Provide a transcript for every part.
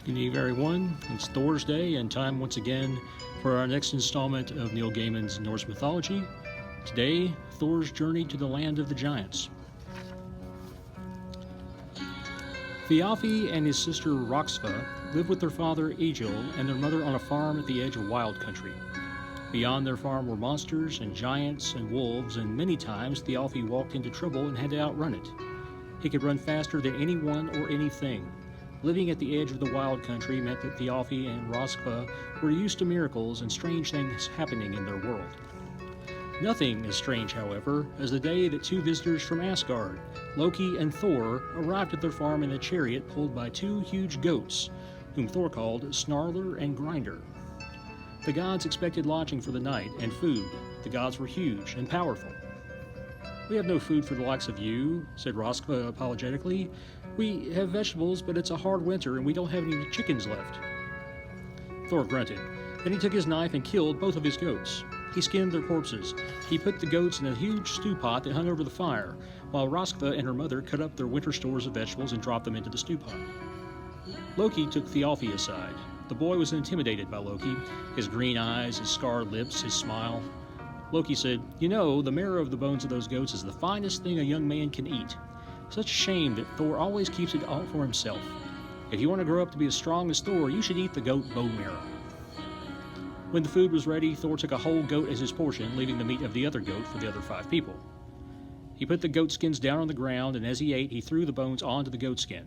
Good evening, everyone. It's Thor's Day, and time once again for our next installment of Neil Gaiman's Norse mythology. Today, Thor's journey to the land of the giants. Thialfi and his sister Roxva lived with their father Egil and their mother on a farm at the edge of wild country. Beyond their farm were monsters and giants and wolves, and many times Thialfi walked into trouble and had to outrun it. He could run faster than anyone or anything. Living at the edge of the wild country meant that Thialfi and Roskva were used to miracles and strange things happening in their world. Nothing as strange, however, as the day that two visitors from Asgard, Loki and Thor, arrived at their farm in a chariot pulled by two huge goats, whom Thor called Snarler and Grinder. The gods expected lodging for the night and food. The gods were huge and powerful. "We have no food for the likes of you," said Roskva apologetically. "We have vegetables, but it's a hard winter and we don't have any chickens left." Thor grunted. Then he took his knife and killed both of his goats. He skinned their corpses. He put the goats in a huge stew pot that hung over the fire, while Roskva and her mother cut up their winter stores of vegetables and dropped them into the stew pot. Loki took Thialfi aside. The boy was intimidated by Loki, his green eyes, his scarred lips, his smile. Loki said, "You know, the marrow of the bones of those goats is the finest thing a young man can eat. Such a shame that Thor always keeps it all for himself. If you want to grow up to be as strong as Thor, you should eat the goat bone marrow." When the food was ready, Thor took a whole goat as his portion, leaving the meat of the other goat for the other 5 people. He put the goat skins down on the ground, and as he ate, he threw the bones onto the goat skin.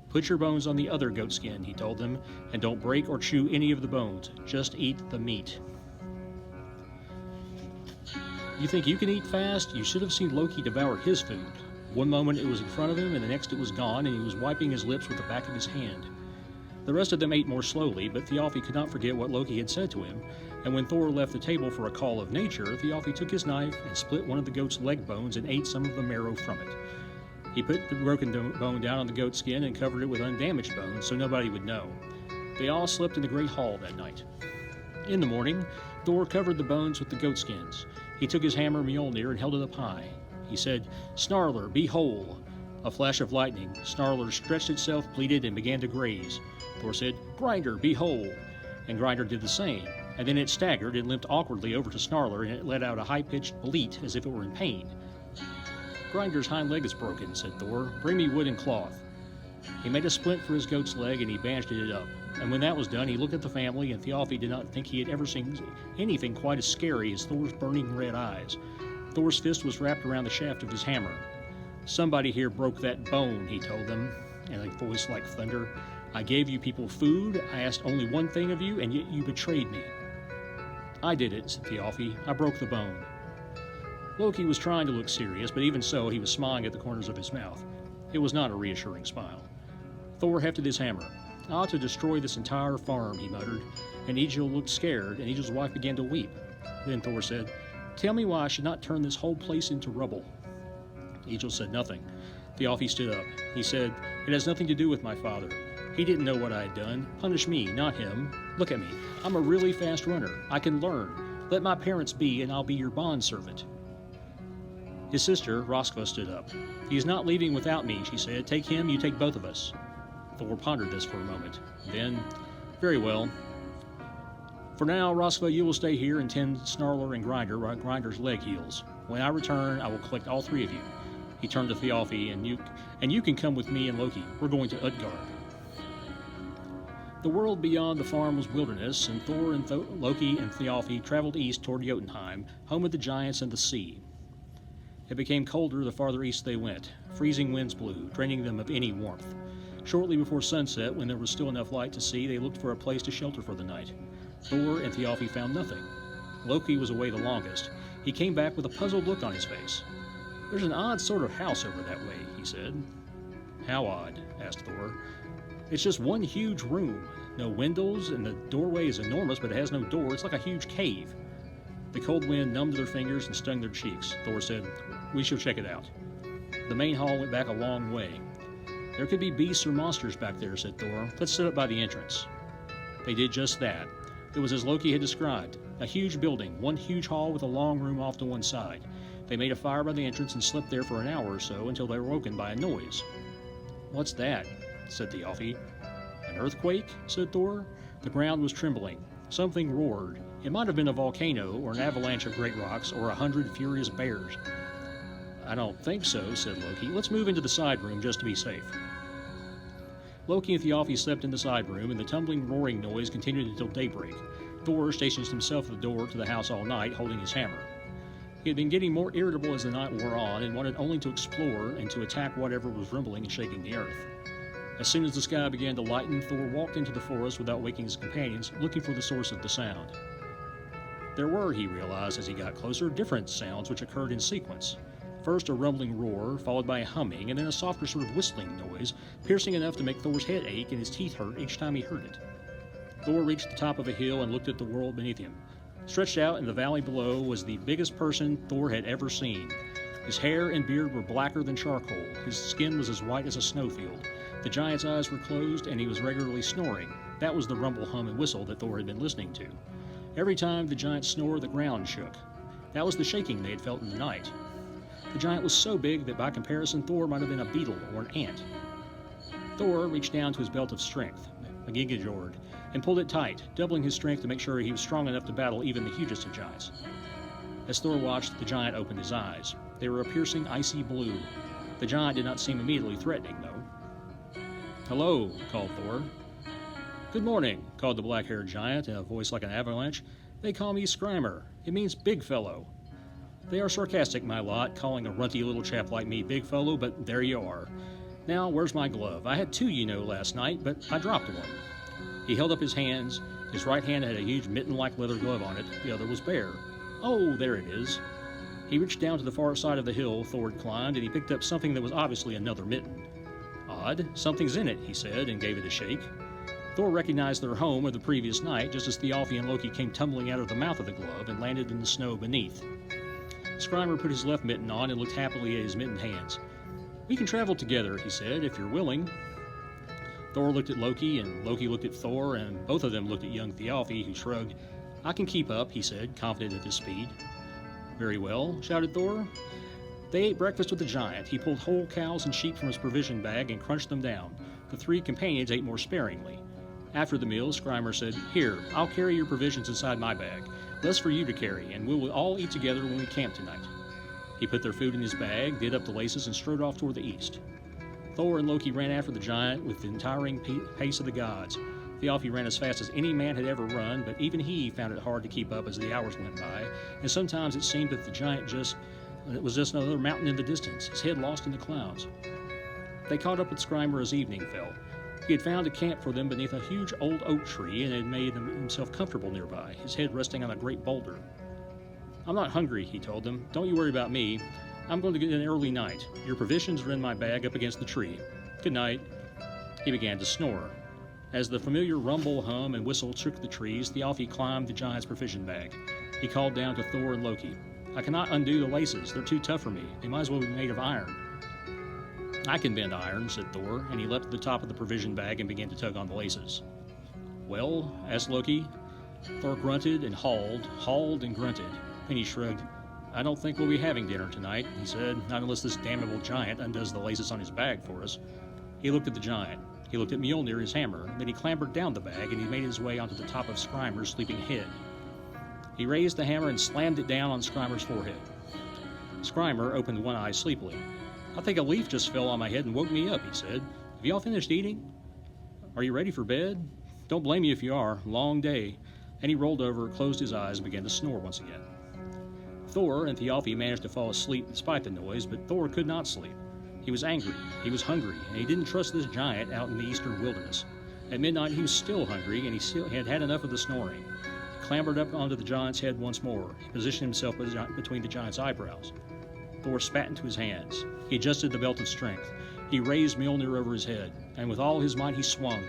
"Put your bones on the other goat skin," he told them, "and don't break or chew any of the bones. Just eat the meat." You think you can eat fast? You should have seen Loki devour his food. One moment it was in front of him, and the next it was gone, and he was wiping his lips with the back of his hand. The rest of them ate more slowly, but Thialfi could not forget what Loki had said to him, and when Thor left the table for a call of nature, Thialfi took his knife and split one of the goat's leg bones and ate some of the marrow from it. He put the broken bone down on the goat skin and covered it with undamaged bones so nobody would know. They all slept in the great hall that night. In the morning, Thor covered the bones with the goat skins. He took his hammer Mjolnir and held it up high. He said, "Snarler, be whole." A flash of lightning. Snarler stretched itself, bleated, and began to graze. Thor said, "Grinder, be whole." And Grinder did the same. And then it staggered and limped awkwardly over to Snarler, and it let out a high-pitched bleat as if it were in pain. "Grinder's hind leg is broken," said Thor. "Bring me wood and cloth." He made a splint for his goat's leg, and he bandaged it up. And when that was done, he looked at the family, and Thialfi did not think he had ever seen anything quite as scary as Thor's burning red eyes. Thor's fist was wrapped around the shaft of his hammer. "Somebody here broke that bone," he told them, in a voice like thunder. "I gave you people food, I asked only one thing of you, and yet you betrayed me." "I did it," said Thialfi. "I broke the bone." Loki was trying to look serious, but even so, he was smiling at the corners of his mouth. It was not a reassuring smile. Thor hefted his hammer. "I ought to destroy this entire farm," he muttered, and Egil looked scared, and Egil's wife began to weep. Then Thor said, "Tell me why I should not turn this whole place into rubble." Egil said nothing. Thialfi stood up. He said, "It has nothing to do with my father. He didn't know what I had done. Punish me, not him. Look at me. I'm a really fast runner. I can learn. Let my parents be, and I'll be your bondservant." His sister, Roskva, stood up. "He's not leaving without me," she said. "Take him, you take both of us." Thor pondered this for a moment. Then, "Very well. For now, Roskva, you will stay here and tend Snarler and Grinder while Grinder's leg heals. When I return, I will collect all 3 of you." He turned to Thialfi, and you can come with me and Loki. We're going to Utgard." The world beyond the farm was wilderness, and Thor and Loki and Thialfi traveled east toward Jotunheim, home of the giants and the sea. It became colder the farther east they went. Freezing winds blew, draining them of any warmth. Shortly before sunset, when there was still enough light to see, they looked for a place to shelter for the night. Thor and Thialfi found nothing. Loki was away the longest. He came back with a puzzled look on his face. "There's an odd sort of house over that way," he said. "How odd?" asked Thor. "It's just one huge room. No windows, and the doorway is enormous, but it has no door. It's like a huge cave." The cold wind numbed their fingers and stung their cheeks. Thor said, "We shall check it out." The main hall went back a long way. "There could be beasts or monsters back there," said Thor. "Let's sit up by the entrance." They did just that. It was as Loki had described, a huge building, one huge hall with a long room off to one side. They made a fire by the entrance and slept there for an hour or so until they were woken by a noise. "What's that?" said Thialfi. "A An earthquake? Said Thor. The ground was trembling. Something roared. It might have been a volcano, or an avalanche of great rocks, or 100 furious bears. I don't think so, said Loki. Let's move into the side room just to be safe. Loki and Thjalfi slept in the side room, and the tumbling, roaring noise continued until daybreak. Thor stationed himself at the door to the house all night, holding his hammer. He had been getting more irritable as the night wore on, and wanted only to explore and to attack whatever was rumbling and shaking the earth. As soon as the sky began to lighten, Thor walked into the forest without waking his companions, looking for the source of the sound. There were, he realized as he got closer, different sounds which occurred in sequence. First a rumbling roar, followed by a humming, and then a softer sort of whistling noise, piercing enough to make Thor's head ache and his teeth hurt each time he heard it. Thor reached the top of a hill and looked at the world beneath him. Stretched out in the valley below was the biggest person Thor had ever seen. His hair and beard were blacker than charcoal. His skin was as white as a snowfield. The giant's eyes were closed, and he was regularly snoring. That was the rumble, hum, and whistle that Thor had been listening to. Every time the giant snored, the ground shook. That was the shaking they had felt in the night. The giant was so big that by comparison Thor might have been a beetle or an ant. Thor reached down to his belt of strength, a gigajord, and pulled it tight, doubling his strength to make sure he was strong enough to battle even the hugest of giants. As Thor watched, the giant opened his eyes. They were a piercing, icy blue. The giant did not seem immediately threatening, though. "Hello," called Thor. "Good morning," called the black-haired giant in a voice like an avalanche. "They call me Scrimer. It means big fellow. They are sarcastic, my lot, calling a runty little chap like me big fellow, but there you are. Now, where's my glove? I had two, last night, but I dropped one." He held up his hands. His right hand had a huge mitten-like leather glove on it. The other was bare. "Oh, there it is." He reached down to the far side of the hill Thor had climbed, and he picked up something that was obviously another mitten. "Odd. Something's in it," he said, and gave it a shake. Thor recognized their home of the previous night, just as Thjalfi and Loki came tumbling out of the mouth of the glove and landed in the snow beneath. Scrimer put his left mitten on and looked happily at his mittened hands. "We can travel together," he said, "if you're willing." Thor looked at Loki, and Loki looked at Thor, and both of them looked at young Thjalfi, who shrugged. "I can keep up," he said, confident of his speed. "Very well," shouted Thor. They ate breakfast with the giant. He pulled whole cows and sheep from his provision bag and crunched them down. The three companions ate more sparingly. After the meal, Scrimer said, "Here, I'll carry your provisions inside my bag. Less for you to carry, and we will all eat together when we camp tonight." He put their food in his bag, did up the laces, and strode off toward the east. Thor and Loki ran after the giant with the untiring pace of the gods. Thjalfi ran as fast as any man had ever run, but even he found it hard to keep up as the hours went by, and sometimes it seemed that the giant was just another mountain in the distance, his head lost in the clouds. They caught up with Scrimer as evening fell. He had found a camp for them beneath a huge old oak tree and had made himself comfortable nearby, his head resting on a great boulder. "I'm not hungry," he told them. "Don't you worry about me. I'm going to get an early night. Your provisions are in my bag up against the tree. Good night." He began to snore. As the familiar rumble, hum, and whistle shook the trees, Thjalfi climbed the giant's provision bag. He called down to Thor and Loki. "I cannot undo the laces. They're too tough for me. They might as well be made of iron." "I can bend iron," said Thor, and he leapt to the top of the provision bag and began to tug on the laces. "Well?" asked Loki. Thor grunted and hauled and grunted. Then he shrugged. "I don't think we'll be having dinner tonight," he said, "not unless this damnable giant undoes the laces on his bag for us." He looked at the giant. He looked at Mjolnir, his hammer. Then he clambered down the bag, and he made his way onto the top of Scrimer's sleeping head. He raised the hammer and slammed it down on Scrimer's forehead. Scrimer opened one eye sleepily. "I think a leaf just fell on my head and woke me up," he said. "Have y'all finished eating? Are you ready for bed? Don't blame me if you are. Long day." And he rolled over, closed his eyes, and began to snore once again. Thor and Thjalfi managed to fall asleep despite the noise, but Thor could not sleep. He was angry, he was hungry, and he didn't trust this giant out in the eastern wilderness. At midnight he was still hungry, and he still had had enough of the snoring. He clambered up onto the giant's head once more. He positioned himself between the giant's eyebrows. Thor spat into his hands. He adjusted the belt of strength. He raised Mjolnir over his head, and with all his might he swung.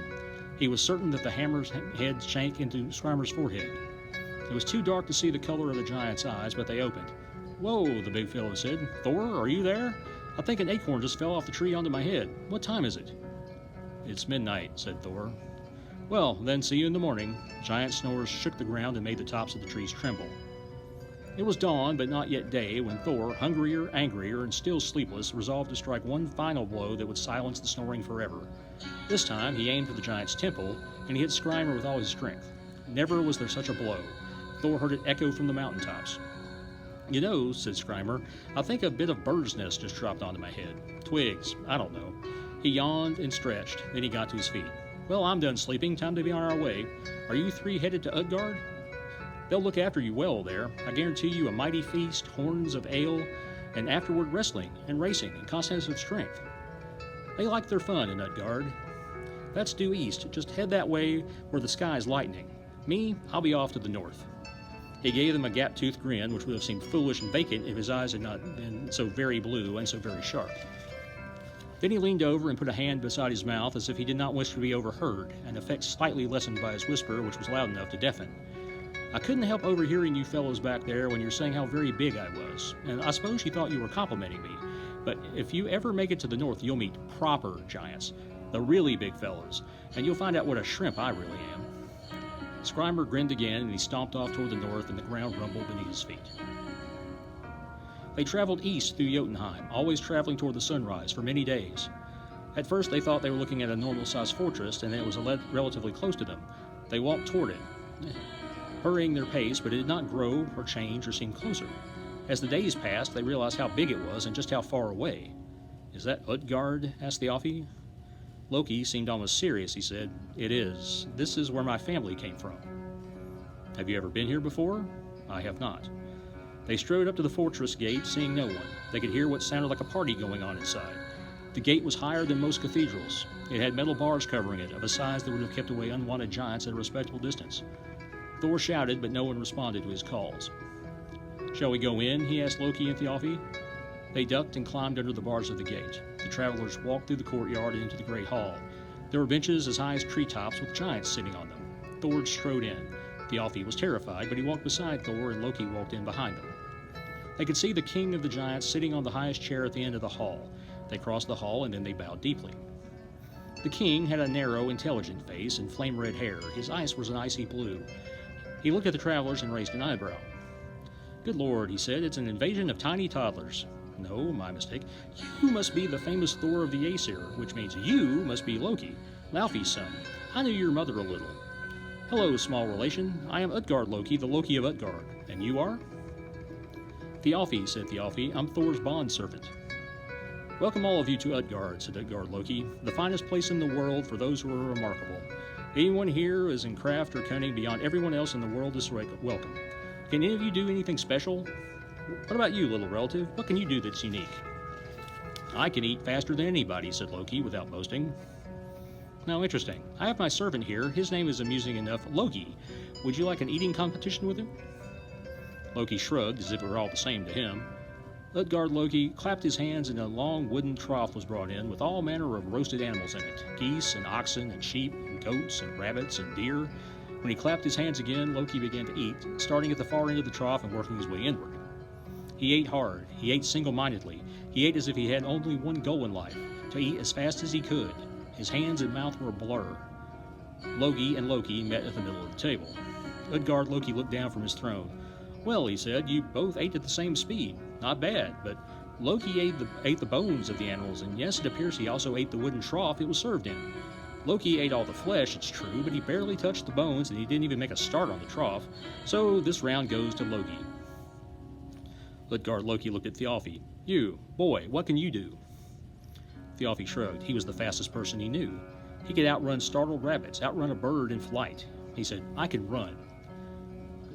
He was certain that the hammer's head sank into Scrimer's forehead. It was too dark to see the color of the giant's eyes, but they opened. "Whoa," the big fellow said. "Thor, are you there? I think an acorn just fell off the tree onto my head. What time is it?" "It's midnight," said Thor. "Well, then see you in the morning." Giant snores shook the ground and made the tops of the trees tremble. It was dawn, but not yet day, when Thor, hungrier, angrier, and still sleepless, resolved to strike one final blow that would silence the snoring forever. This time he aimed for the giant's temple, and he hit Skrymer with all his strength. Never was there such a blow. Thor heard it echo from the mountaintops. "You know," said Skrymer, "I think a bit of bird's nest just dropped onto my head. Twigs, I don't know." He yawned and stretched, then he got to his feet. "Well, I'm done sleeping. Time to be on our way. Are you three headed to Utgard? They'll look after you well there. I guarantee you a mighty feast, horns of ale, and afterward wrestling and racing and contests of strength. They like their fun in Utgard. That's due east. Just head that way where the sky's lightening. Me, I'll be off to the north." He gave them a gap-toothed grin, which would have seemed foolish and vacant if his eyes had not been so very blue and so very sharp. Then he leaned over and put a hand beside his mouth as if he did not wish to be overheard, an effect slightly lessened by his whisper, which was loud enough to deafen. "I couldn't help overhearing you fellows back there when you were saying how very big I was, and I suppose you thought you were complimenting me, but if you ever make it to the north, you'll meet proper giants, the really big fellows, and you'll find out what a shrimp I really am." Skrymer grinned again, and he stomped off toward the north, and the ground rumbled beneath his feet. They traveled east through Jotunheim, always traveling toward the sunrise, for many days. At first they thought they were looking at a normal-sized fortress, and that it was relatively close to them. They walked toward it, hurrying their pace, but it did not grow or change or seem closer. As the days passed, they realized how big it was and just how far away. "Is that Utgard?" asked Thjalfi. Loki seemed almost serious. He said, "It is. This is where my family came from." "Have you ever been here before?" "I have not." They strode up to the fortress gate, seeing no one. They could hear what sounded like a party going on inside. The gate was higher than most cathedrals. It had metal bars covering it, of a size that would have kept away unwanted giants at a respectable distance. Thor shouted, but no one responded to his calls. "Shall we go in?" he asked Loki and Thjalfi. They ducked and climbed under the bars of the gate. The travelers walked through the courtyard and into the great hall. There were benches as high as treetops with giants sitting on them. Thor strode in. Thjalfi was terrified, but he walked beside Thor, and Loki walked in behind them. They could see the king of the giants sitting on the highest chair at the end of the hall. They crossed the hall, and then they bowed deeply. The king had a narrow, intelligent face and flame-red hair. His eyes was an icy blue. He looked at the travelers and raised an eyebrow. "Good Lord," he said, "it's an invasion of tiny toddlers." "No, my mistake. You must be the famous Thor of the Aesir, which means you must be Loki, Laufey's son. I knew your mother a little." "Hello, small relation. I am Utgard Loki, the Loki of Utgard. And you are?" "Thjalfi," said Thjalfi. "I'm Thor's bondservant." "Welcome all of you to Utgard," said Utgard Loki, "the finest place in the world for those who are remarkable. Anyone here is in craft or cunning beyond everyone else in the world is welcome. Can any of you do anything special? What about you, little relative? What can you do that's unique?" "I can eat faster than anybody," said Loki, without boasting. "Now, interesting. I have my servant here. His name is amusing enough, Loki. Would you like an eating competition with him?" Loki shrugged, as if it were all the same to him. Utgard Loki clapped his hands, and a long wooden trough was brought in, with all manner of roasted animals in it, geese and oxen and sheep and goats and rabbits and deer. When he clapped his hands again, Loki began to eat, starting at the far end of the trough and working his way inward. He ate hard. He ate single-mindedly. He ate as if he had only one goal in life, to eat as fast as he could. His hands and mouth were a blur. Loki and Loki met at the middle of the table. Utgard Loki looked down from his throne. "Well," he said, "you both ate at the same speed. Not bad, but Loki ate the bones of the animals, and yes, it appears he also ate the wooden trough it was served in. Loki ate all the flesh, it's true, but he barely touched the bones, and he didn't even make a start on the trough, so this round goes to Loki." Utgard Loki looked at Thjalfi. "You, boy, what can you do?" Thjalfi shrugged. He was the fastest person he knew. He could outrun startled rabbits, outrun a bird in flight. He said, "I can run."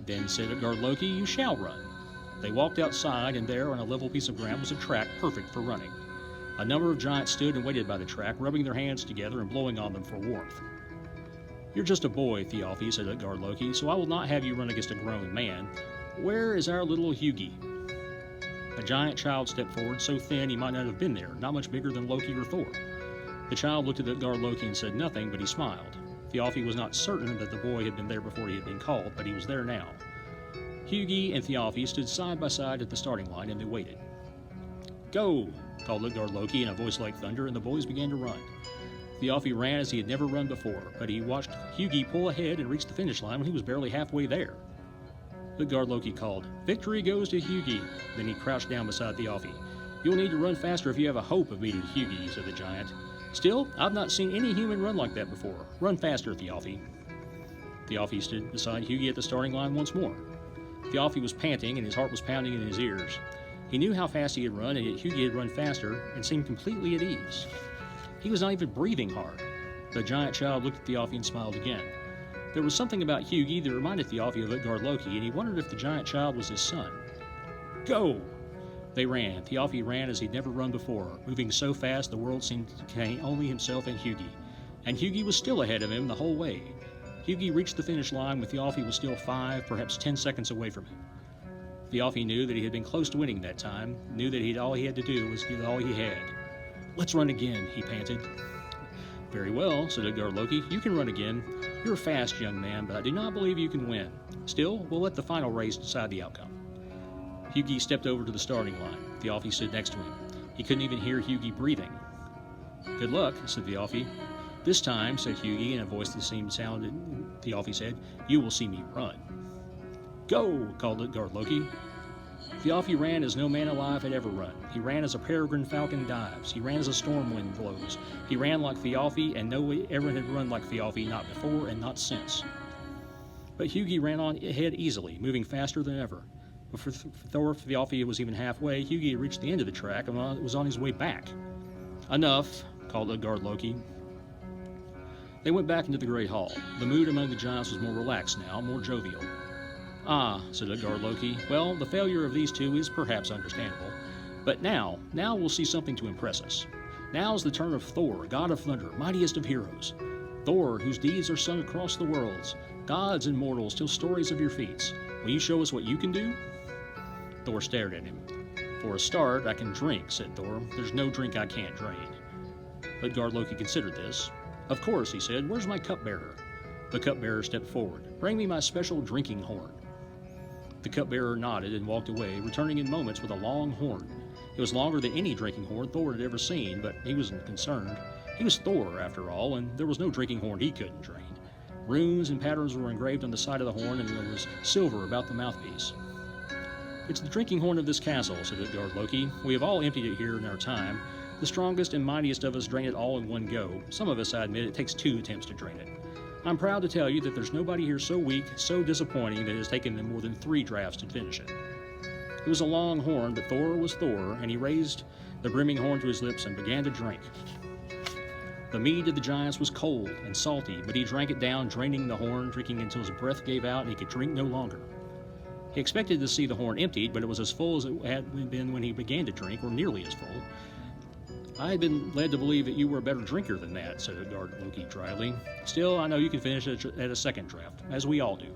Then said Utgard Loki, "You shall run." They walked outside, and there on a level piece of ground was a track perfect for running. A number of giants stood and waited by the track, rubbing their hands together and blowing on them for warmth. "You're just a boy, Thjalfi," said Utgard Loki, "so I will not have you run against a grown man. Where is our little Hugi?" A giant child stepped forward, so thin he might not have been there, not much bigger than Loki or Thor. The child looked at Utgard Loki and said nothing, but he smiled. Thjalfi was not certain that the boy had been there before he had been called, but he was there now. Hugi and Thjalfi stood side by side at the starting line, and they waited. "Go!" called Utgard Loki in a voice like thunder, and the boys began to run. Thjalfi ran as he had never run before, but he watched Hugi pull ahead and reach the finish line when he was barely halfway there. Utgard Loki called, "Victory goes to Hugi." Then he crouched down beside Thialfi. "You'll need to run faster if you have a hope of beating Hugi," said the giant. "Still, I've not seen any human run like that before. Run faster, Thialfi." Thialfi stood beside Hugi at the starting line once more. Thialfi was panting and his heart was pounding in his ears. He knew how fast he had run, and yet Hugi had run faster and seemed completely at ease. He was not even breathing hard. The giant child looked at Thialfi and smiled again. There was something about Hugi that reminded Thialfi of Utgard Loki, and he wondered if the giant child was his son. "Go!" They ran. Thialfi ran as he'd never run before, moving so fast the world seemed to contain only himself and Hugi. And Hugi was still ahead of him the whole way. Hugi reached the finish line when Thialfi was still 5, perhaps 10 seconds away from him. Thialfi knew that he had been close to winning that time, knew that all he had to do was give all he had. "Let's run again," he panted. "Very well," said Utgard Loki. "You can run again. You're fast, young man, but I do not believe you can win. Still, we'll let the final race decide the outcome." Hugi stepped over to the starting line. Thialfi stood next to him. He couldn't even hear Hugi breathing. "Good luck," said Thialfi. "This time," said Hugi in a voice that seemed sounded, Thialfi said, "you will see me run." "Go!" called Utgard Loki. Thialfi ran as no man alive had ever run. He ran as a peregrine falcon dives. He ran as a storm wind blows. He ran like Thialfi, and no one ever had run like Thialfi, not before and not since. But Hugi ran on ahead easily, moving faster than ever. Before Thialfi was even halfway, Hugi had reached the end of the track and was on his way back. "Enough," called Utgard Loki. They went back into the great hall. The mood among the giants was more relaxed now, more jovial. "Ah," said Utgard Loki. "Well, the failure of these two is perhaps understandable. But now we'll see something to impress us. Now's the turn of Thor, god of thunder, mightiest of heroes. Thor, whose deeds are sung across the worlds. Gods and mortals tell stories of your feats. Will you show us what you can do?" Thor stared at him. "For a start, I can drink," said Thor. "There's no drink I can't drain." Utgard Loki considered this. "Of course," he said. "Where's my cupbearer?" The cupbearer stepped forward. "Bring me my special drinking horn." The cupbearer nodded and walked away, returning in moments with a long horn. It was longer than any drinking horn Thor had ever seen, but he wasn't concerned. He was Thor, after all, and there was no drinking horn he couldn't drain. Runes and patterns were engraved on the side of the horn, and there was silver about the mouthpiece. "It's the drinking horn of this castle," said Utgard Loki. "We have all emptied it here in our time. The strongest and mightiest of us drain it all in one go. Some of us, I admit, it takes 2 attempts to drain it. I'm proud to tell you that there's nobody here so weak, so disappointing, that it has taken them more than 3 drafts to finish it." It was a long horn, but Thor was Thor, and he raised the brimming horn to his lips and began to drink. The mead of the giants was cold and salty, but he drank it down, draining the horn, drinking until his breath gave out and he could drink no longer. He expected to see the horn emptied, but it was as full as it had been when he began to drink, or nearly as full. "I had been led to believe that you were a better drinker than that," said Utgard Loki dryly. "Still, I know you can finish it at a second draft, as we all do."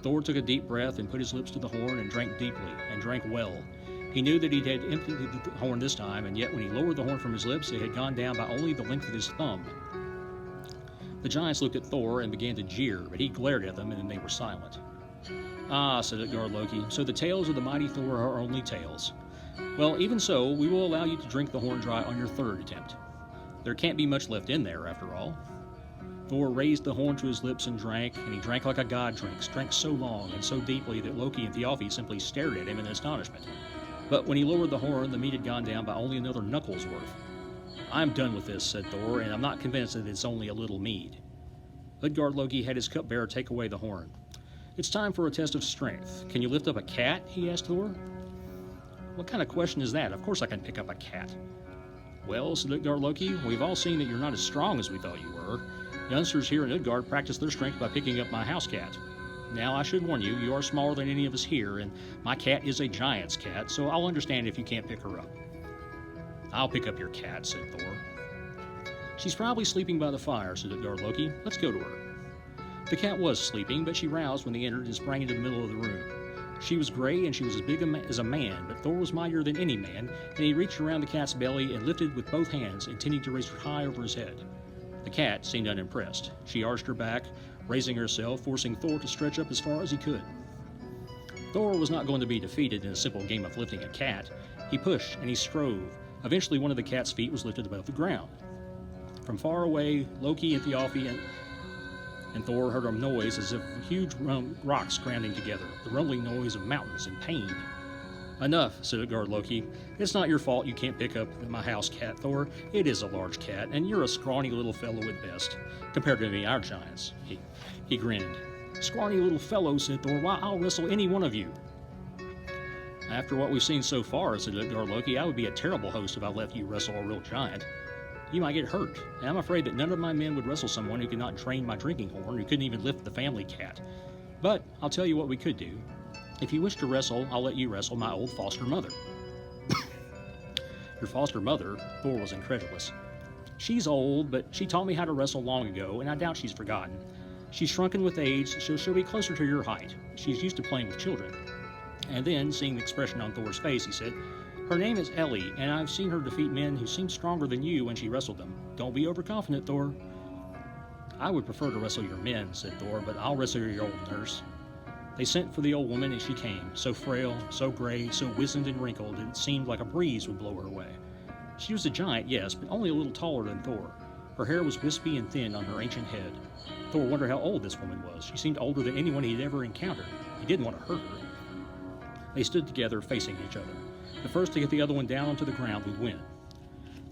Thor took a deep breath and put his lips to the horn and drank deeply, and drank well. He knew that he had emptied the horn this time, and yet when he lowered the horn from his lips, it had gone down by only the length of his thumb. The giants looked at Thor and began to jeer, but he glared at them, and then they were silent. "Ah," said Utgard Loki, "so the tales of the mighty Thor are only tales. Well, even so, we will allow you to drink the horn dry on your 3rd attempt. There can't be much left in there, after all." Thor raised the horn to his lips and he drank like a god drinks, drank so long and so deeply that Loki and Thialfi simply stared at him in astonishment. But when he lowered the horn, the meat had gone down by only another knuckle's worth. "I'm done with this," said Thor, "and I'm not convinced that it's only a little mead." Utgard Loki had his cupbearer take away the horn. "It's time for a test of strength. Can you lift up a cat?" he asked Thor. "What kind of question is that? Of course I can pick up a cat." "Well," said Utgard Loki, "we've all seen that you're not as strong as we thought you were. Youngsters here in Utgard practice their strength by picking up my house cat. Now, I should warn you, you are smaller than any of us here, and my cat is a giant's cat, so I'll understand if you can't pick her up." "I'll pick up your cat," said Thor. "She's probably sleeping by the fire," said Utgard Loki. "Let's go to her." The cat was sleeping, but she roused when they entered and sprang into the middle of the room. She was gray, and she was as big as a man, but Thor was mightier than any man, and he reached around the cat's belly and lifted with both hands, intending to raise her high over his head. The cat seemed unimpressed. She arched her back, raising herself, forcing Thor to stretch up as far as he could. Thor was not going to be defeated in a simple game of lifting a cat. He pushed and he strove. Eventually, one of the cat's feet was lifted above the ground. From far away, Loki and Thialfi and Thor heard a noise as if huge rocks grounding together, the rumbling noise of mountains in pain. Enough, said Utgard Loki. It's not your fault you can't pick up my house cat, Thor. It is a large cat, and you're a scrawny little fellow at best, compared to me, our giants. He grinned. Scrawny little fellow, said Thor. Why, I'll wrestle any one of you. After what we've seen so far, said Utgard Loki, I would be a terrible host if I let you wrestle a real giant. You might get hurt, and I'm afraid that none of my men would wrestle someone who could not drain my drinking horn, who couldn't even lift the family cat. But I'll tell you what we could do. If you wish to wrestle, I'll let you wrestle my old foster mother. Your foster mother? Thor was incredulous. She's old, but she taught me how to wrestle long ago, and I doubt she's forgotten. She's shrunken with age, so she'll be closer to your height. She's used to playing with children. And then, seeing the expression on Thor's face, he said, Her name is Ellie, and I've seen her defeat men who seemed stronger than you when she wrestled them. Don't be overconfident, Thor. I would prefer to wrestle your men, said Thor, but I'll wrestle your old nurse. They sent for the old woman, and she came, so frail, so gray, so wizened and wrinkled that it seemed like a breeze would blow her away. She was a giant, yes, but only a little taller than Thor. Her hair was wispy and thin on her ancient head. Thor wondered how old this woman was. She seemed older than anyone he'd ever encountered. He didn't want to hurt her. They stood together, facing each other. The first to get the other one down onto the ground would win.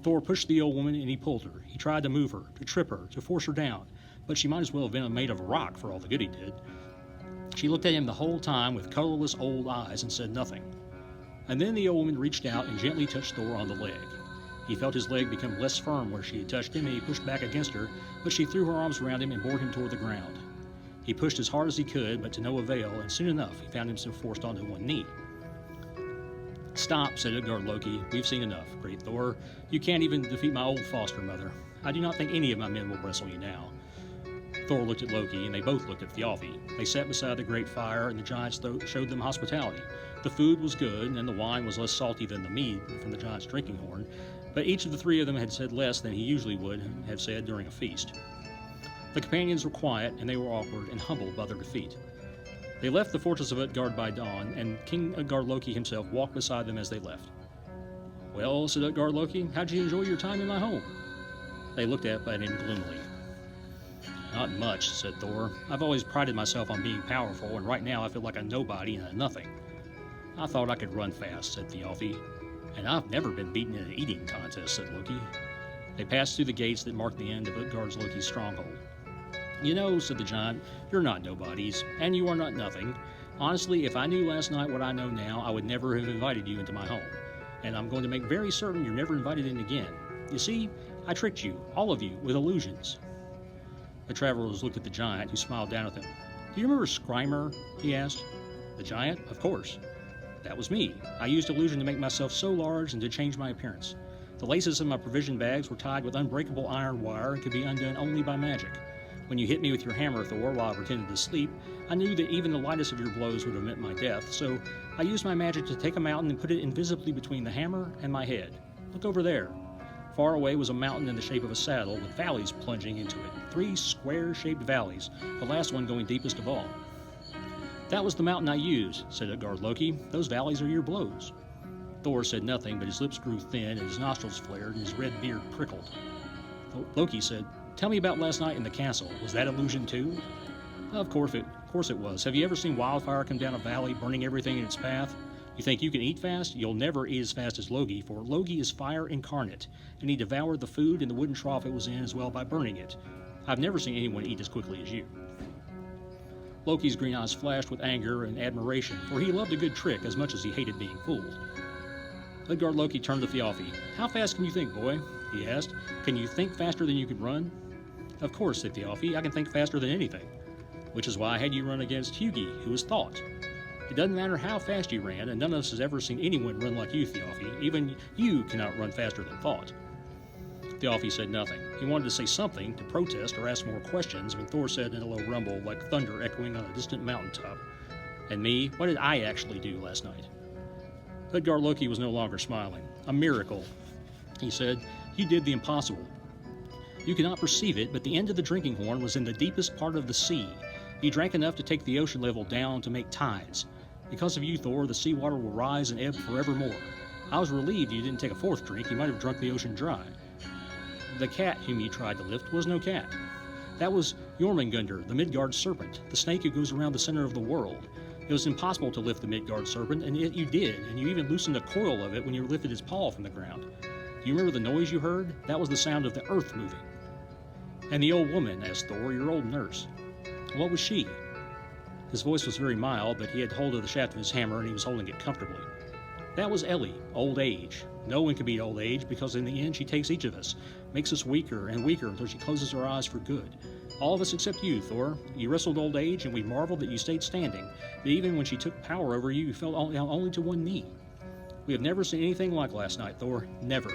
Thor pushed the old woman, and he pulled her. He tried to move her, to trip her, to force her down, but she might as well have been made of rock for all the good he did. She looked at him the whole time with colorless old eyes and said nothing. And then the old woman reached out and gently touched Thor on the leg. He felt his leg become less firm where she had touched him, and he pushed back against her, but she threw her arms around him and bore him toward the ground. He pushed as hard as he could, but to no avail, and soon enough he found himself forced onto one knee. Stop, said Utgard Loki. We've seen enough, great Thor. You can't even defeat my old foster mother. I do not think any of my men will wrestle you now. Thor looked at Loki, and they both looked at Thjalfi. They sat beside the great fire, and the giants showed them hospitality. The food was good, and the wine was less salty than the mead from the giant's drinking horn, but each of the three of them had said less than he usually would have said during a feast. The companions were quiet, and they were awkward and humbled by their defeat. They left the fortress of Utgard by dawn, and King Utgard Loki himself walked beside them as they left. Well, said Utgard Loki, how'd you enjoy your time in my home? They looked at him gloomily. Not much, said Thor. I've always prided myself on being powerful, and right now I feel like a nobody and a nothing. I thought I could run fast, said Thjalfi. And I've never been beaten in an eating contest, said Loki. They passed through the gates that marked the end of Utgard Loki's stronghold. You know, said the giant, you're not nobodies, and you are not nothing. Honestly, if I knew last night what I know now, I would never have invited you into my home. And I'm going to make very certain you're never invited in again. You see, I tricked you, all of you, with illusions. The travelers looked at the giant, who smiled down at them. Do you remember Skrymer? He asked. The giant? Of course. That was me. I used illusion to make myself so large and to change my appearance. The laces of my provision bags were tied with unbreakable iron wire and could be undone only by magic. When you hit me with your hammer, Thor, while I pretended to sleep, I knew that even the lightest of your blows would have meant my death, so I used my magic to take a mountain and put it invisibly between the hammer and my head. Look over there. Far away was a mountain in the shape of a saddle with valleys plunging into it. 3 square-shaped valleys, the last one going deepest of all. That was the mountain I used, said Utgard Loki. Those valleys are your blows. Thor said nothing, but his lips grew thin and his nostrils flared and his red beard prickled. Loki said, Tell me about last night in the castle. Was that illusion too? Of course it was. Have you ever seen wildfire come down a valley, burning everything in its path? You think you can eat fast? You'll never eat as fast as Loki, for Loki is fire incarnate, and he devoured the food and the wooden trough it was in as well by burning it. I've never seen anyone eat as quickly as you. Loki's green eyes flashed with anger and admiration, for he loved a good trick as much as he hated being fooled. Utgard Loki turned to Thjalfi. How fast can you think, boy? He asked. Can you think faster than you can run? Of course, said Thjalfi. I can think faster than anything. Which is why I had you run against Hugi, who is thought. It doesn't matter how fast you ran, and none of us has ever seen anyone run like you, Thjalfi. Even you cannot run faster than thought. Thjalfi said nothing. He wanted to say something, to protest or ask more questions, when Thor said in a low rumble, like thunder echoing on a distant mountaintop, And me, what did I actually do last night? Utgard Loki was no longer smiling. A miracle, he said. You did the impossible. You cannot perceive it, but the end of the drinking horn was in the deepest part of the sea. You drank enough to take the ocean level down to make tides. Because of you, Thor, the seawater will rise and ebb forevermore. I was relieved you didn't take a 4th drink. You might have drunk the ocean dry. The cat whom you tried to lift was no cat. That was Jormungandr, the Midgard serpent, the snake who goes around the center of the world. It was impossible to lift the Midgard serpent, and yet you did, and you even loosened a coil of it when you lifted his paw from the ground. Do you remember the noise you heard? That was the sound of the earth moving. And the old woman, asked Thor, your old nurse. What was she? His voice was very mild, but he had hold of the shaft of his hammer, and he was holding it comfortably. That was Ellie, old age. No one can beat old age, because in the end she takes each of us, makes us weaker and weaker until she closes her eyes for good. All of us except you, Thor. You wrestled old age, and we marveled that you stayed standing, but even when she took power over you, you fell only to one knee. We have never seen anything like last night, Thor. Never.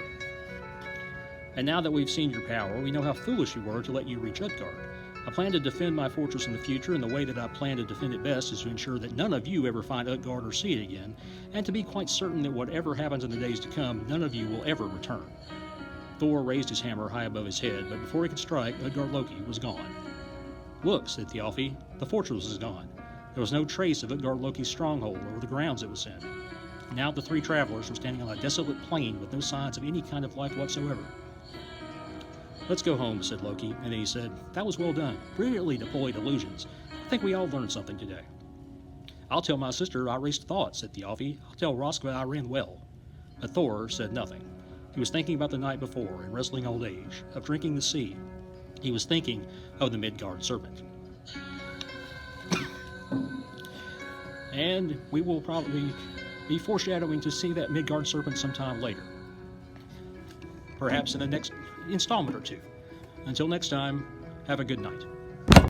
And now that we've seen your power, we know how foolish you were to let you reach Utgard. I plan to defend my fortress in the future, and the way that I plan to defend it best is to ensure that none of you ever find Utgard or see it again, and to be quite certain that whatever happens in the days to come, none of you will ever return. Thor raised his hammer high above his head, but before he could strike, Utgard Loki was gone. Look, said Thjalfi, the fortress is gone. There was no trace of Utgard Loki's stronghold or the grounds it was in. Now the three travelers were standing on a desolate plain with no signs of any kind of life whatsoever. Let's go home, said Loki, and then he said, that was well done. Brilliantly deployed illusions. I think we all learned something today. I'll tell my sister I raced thought, said Thjalfi. I'll tell Roskva I ran well. But Thor said nothing. He was thinking about the night before and wrestling old age, of drinking the sea. He was thinking of the Midgard serpent. And we will probably be foreshadowing to see that Midgard serpent sometime later. Perhaps in the next installment or two. Until next time, have a good night.